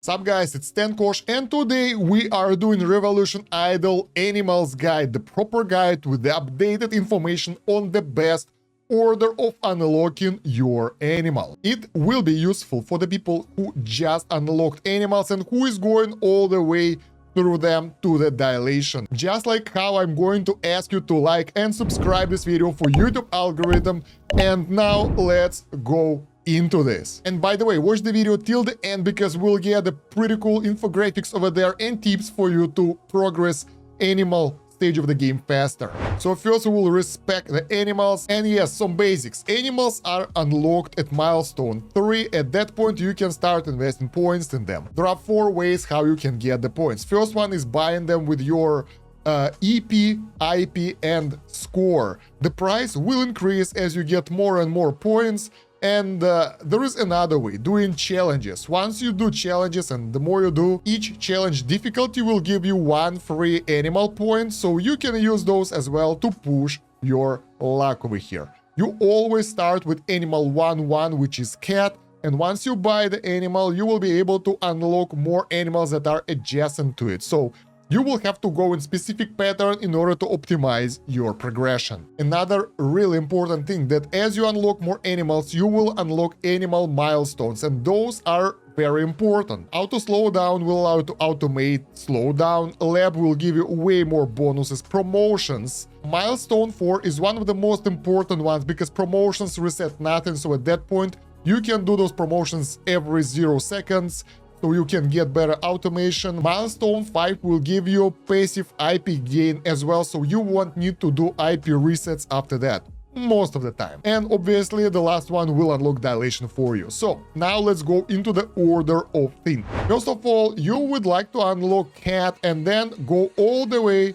Sup guys, it's Kosh, and today we are doing Revolution Idle Animals Guide, the proper guide with the updated information on the best order of unlocking your animal. It will be useful for the people who just unlocked animals and who is going all the way through them to the dilation. Just like how I'm going to ask you to like and subscribe this video for YouTube algorithm. And now let's go into this. And by the way, watch the video till the end because we'll get the pretty cool infographics over there and tips for you to progress animal stage of the game faster. So first we will respect the animals, and yes, some basics. Animals are unlocked at milestone 3. At that point you can start investing points in them. There are 4 ways how you can get the points. First one is buying them with your EP, IP and score. The price will increase as you get more and more points. And there is another way, doing challenges. Once you do challenges, and the more you do, each challenge difficulty will give you 1 free animal point, so you can use those as well to push your luck over here. You always start with animal 1-1, which is cat, and once you buy the animal, you will be able to unlock more animals that are adjacent to it. So you will have to go in specific pattern in order to optimize your progression. Another really important thing, that as you unlock more animals, you will unlock animal milestones, and those are very important. Auto slowdown will allow you to automate slowdown. Lab will give you way more bonuses. Promotions. Milestone 4 is one of the most important ones because promotions reset nothing, so at that point you can do those promotions every 0 seconds. So you can get better automation. Milestone 5 will give you passive IP gain as well, so you won't need to do IP resets after that, most of the time. And obviously the last one will unlock dilation for you. So now let's go into the order of things. First of all, you would like to unlock cat and then go all the way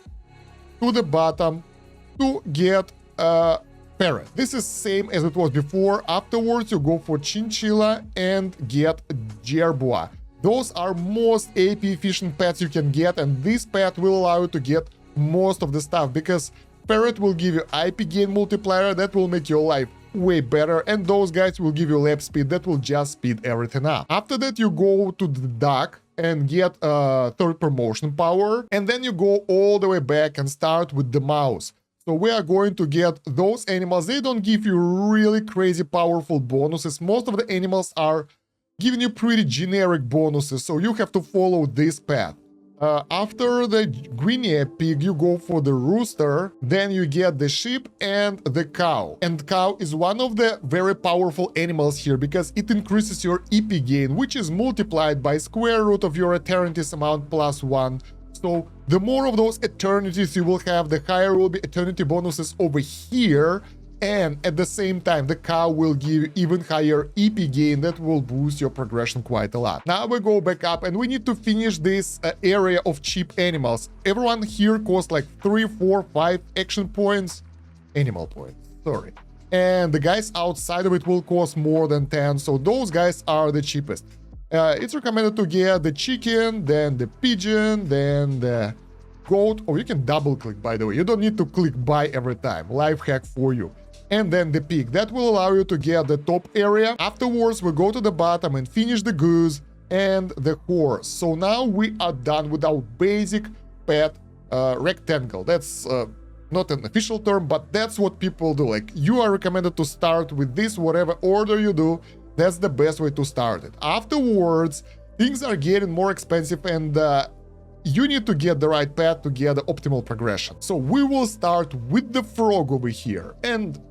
to the bottom to get parrot. This is same as it was before. Afterwards you go for chinchilla and get jerboa. Those are most AP efficient pets you can get, and this pet will allow you to get most of the stuff because parrot will give you IP gain multiplier that will make your life way better, and those guys will give you lap speed that will just speed everything up. After that you go to the duck and get 3rd promotion power, and then you go all the way back and start with the mouse. So we are going to get those animals. They don't give you really crazy powerful bonuses. Most of the animals are giving you pretty generic bonuses, so you have to follow this path. After the Guinea pig, you go for the rooster, then you get the sheep and the cow. And cow is one of the very powerful animals here because it increases your EP gain, which is multiplied by square root of your eternities amount plus 1. So the more of those eternities you will have, the higher will be eternity bonuses over here. And at the same time, the cow will give you even higher EP gain that will boost your progression quite a lot. Now we go back up and we need to finish this area of cheap animals. Everyone here costs like 3, 4, 5 action points, animal points, sorry. And the guys outside of it will cost more than 10, so those guys are the cheapest. It's recommended to get the chicken, then the pigeon, then the goat. Oh, you can double click, by the way. You don't need to click buy every time. Life hack for you. And then the pig. That will allow you to get the top area. Afterwards, we go to the bottom and finish the goose and the horse. So now we are done with our basic pet rectangle. That's not an official term, but that's what people do. Like, you are recommended to start with this, whatever order you do. That's the best way to start it. Afterwards, things are getting more expensive, and you need to get the right pet to get the optimal progression. So we will start with the frog over here. And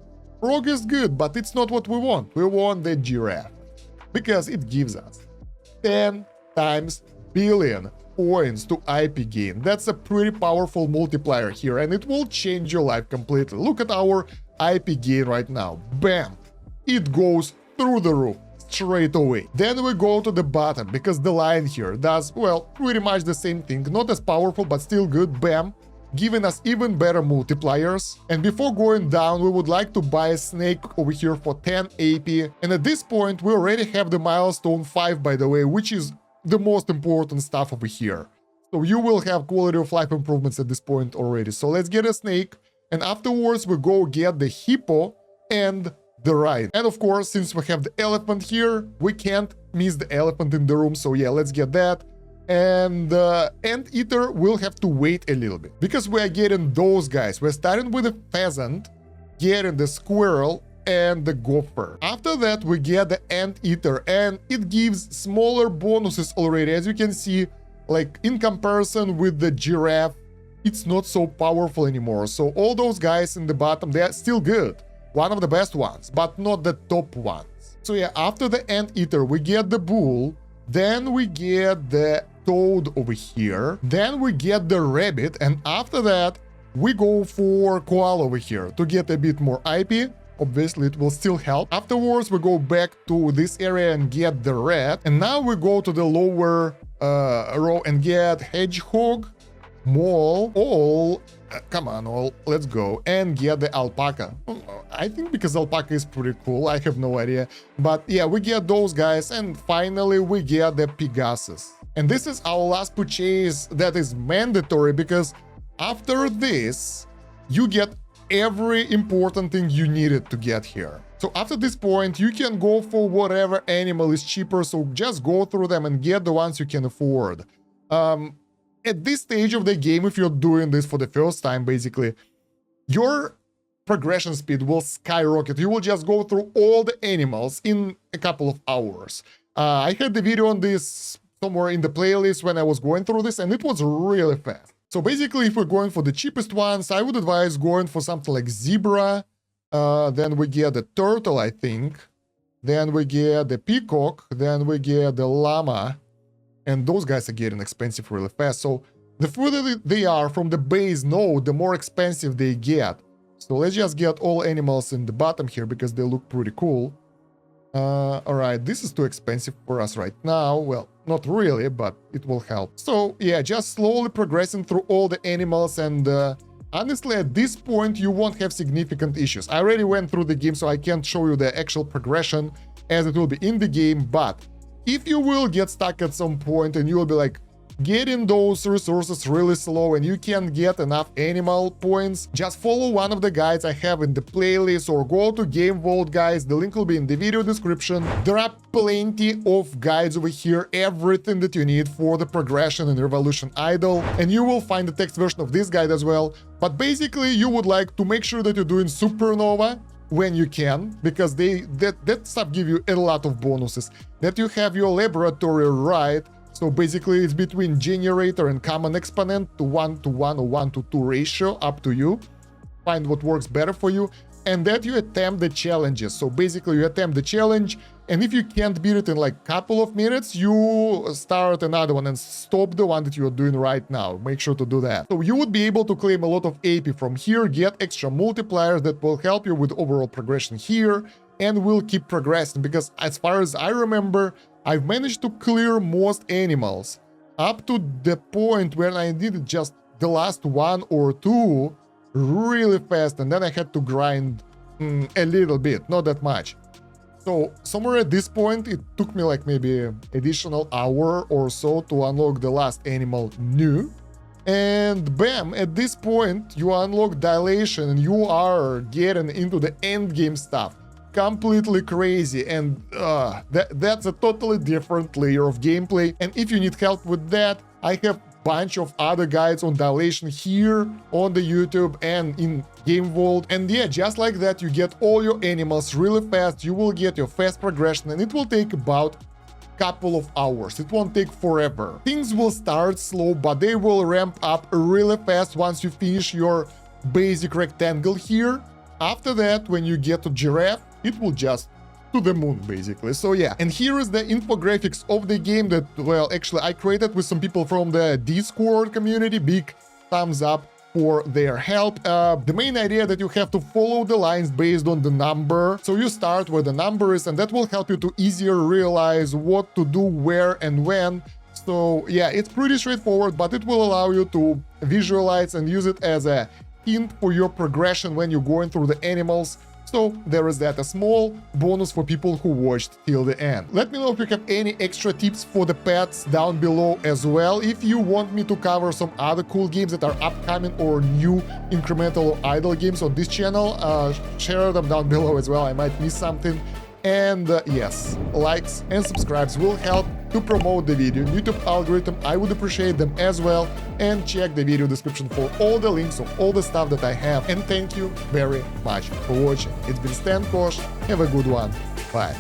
frog is good, but it's not what we want. We want the giraffe because it gives us 10 times billion points to IP gain. That's a pretty powerful multiplier here, and it will change your life completely. Look at our IP gain right now. Bam! It goes through the roof straight away. Then we go to the bottom because the lion here does, well, pretty much the same thing. Not as powerful, but still good. Bam! Giving us even better multipliers. And before going down, we would like to buy a snake over here for 10 AP. And at this point, we already have the milestone 5, by the way, which is the most important stuff over here. So you will have quality of life improvements at this point already. So let's get a snake. And afterwards, we go get the hippo and the rhino. And of course, since we have the elephant here, we can't miss the elephant in the room, so yeah, let's get that. And Anteater will have to wait a little bit, because we are getting those guys. We're starting with the pheasant, getting the squirrel, and the gopher. After that, we get the Anteater, and it gives smaller bonuses already. As you can see, like in comparison with the giraffe, it's not so powerful anymore. So all those guys in the bottom, they are still good. One of the best ones, but not the top ones. So yeah, after the Anteater, we get the bull, then we get the toad over here, then we get the rabbit, and after that, we go for koala over here to get a bit more IP. Obviously, it will still help. Afterwards, we go back to this area and get the rat. And now we go to the lower row and get hedgehog, mole, owl. Come on, owl, let's go. And get the alpaca. I think because alpaca is pretty cool. I have no idea. But yeah, we get those guys. And finally, we get the Pegasus. And this is our last purchase that is mandatory, because after this, you get every important thing you needed to get here. So after this point, you can go for whatever animal is cheaper, so just go through them and get the ones you can afford. At this stage of the game, if you're doing this for the first time, basically, your progression speed will skyrocket. You will just go through all the animals in a couple of hours. I had the video on this somewhere in the playlist when I was going through this, and it was really fast. So basically, if we're going for the cheapest ones, I would advise going for something like zebra. Then we get the turtle, I think. Then we get the peacock. Then we get the llama. And those guys are getting expensive really fast. So the further they are from the base node, the more expensive they get. So let's just get all animals in the bottom here, because they look pretty cool. Alright, this is too expensive for us right now. Well, not really, but it will help. So yeah, just slowly progressing through all the animals, and honestly, at this point, you won't have significant issues. I already went through the game, so I can't show you the actual progression as it will be in the game, but if you will get stuck at some point and you will be like, getting those resources really slow and you can't get enough animal points, just follow one of the guides I have in the playlist, or go to Game Vault, guys. The link will be in the video description. There are plenty of guides over here, everything that you need for the progression in Revolution Idol, and you will find the text version of this guide as well. But basically, you would like to make sure that you're doing Supernova when you can, because that stuff give you a lot of bonuses, that you have your laboratory right. So basically, it's between generator and common exponent to 1:1 or 1:2 ratio, up to you. Find what works better for you. And that you attempt the challenges. So basically, you attempt the challenge, and if you can't beat it in like a couple of minutes, you start another one and stop the one that you're doing right now. Make sure to do that. So you would be able to claim a lot of AP from here, get extra multipliers that will help you with overall progression here, and will keep progressing, because as far as I remember, I've managed to clear most animals up to the point where I did just the last one or two really fast, and then I had to grind a little bit, not that much. So somewhere at this point, it took me like maybe an additional hour or so to unlock the last animal new. And bam, at this point, you unlock dilation and you are getting into the end game stuff. Completely crazy, and that's a totally different layer of gameplay. And if you need help with that, I have a bunch of other guides on dilation here on the YouTube and in Game Vault. And yeah, just like that, you get all your animals really fast. You will get your fast progression, and it will take about a couple of hours. It won't take forever. Things will start slow, but they will ramp up really fast once you finish your basic rectangle here. After that, when you get to giraffe, it will just to the moon, basically. So yeah, and here is the infographics of the game that, well, actually I created with some people from the Discord community. Big thumbs up for their help. The main idea that you have to follow the lines based on the number. So you start where the number is, and that will help you to easier realize what to do, where and when. So yeah, it's pretty straightforward, but it will allow you to visualize and use it as a hint for your progression when you're going through the animals. So there is that, a small bonus for people who watched till the end. Let me know if you have any extra tips for the pets down below as well. If you want me to cover some other cool games that are upcoming or new incremental or idle games on this channel, share them down below as well. I might miss something. And yes, likes and subscribes will help to promote the video. YouTube algorithm, I would appreciate them as well. And check the video description for all the links of all the stuff that I have. And thank you very much for watching. It's been Stan Kosh. Have a good one. Bye.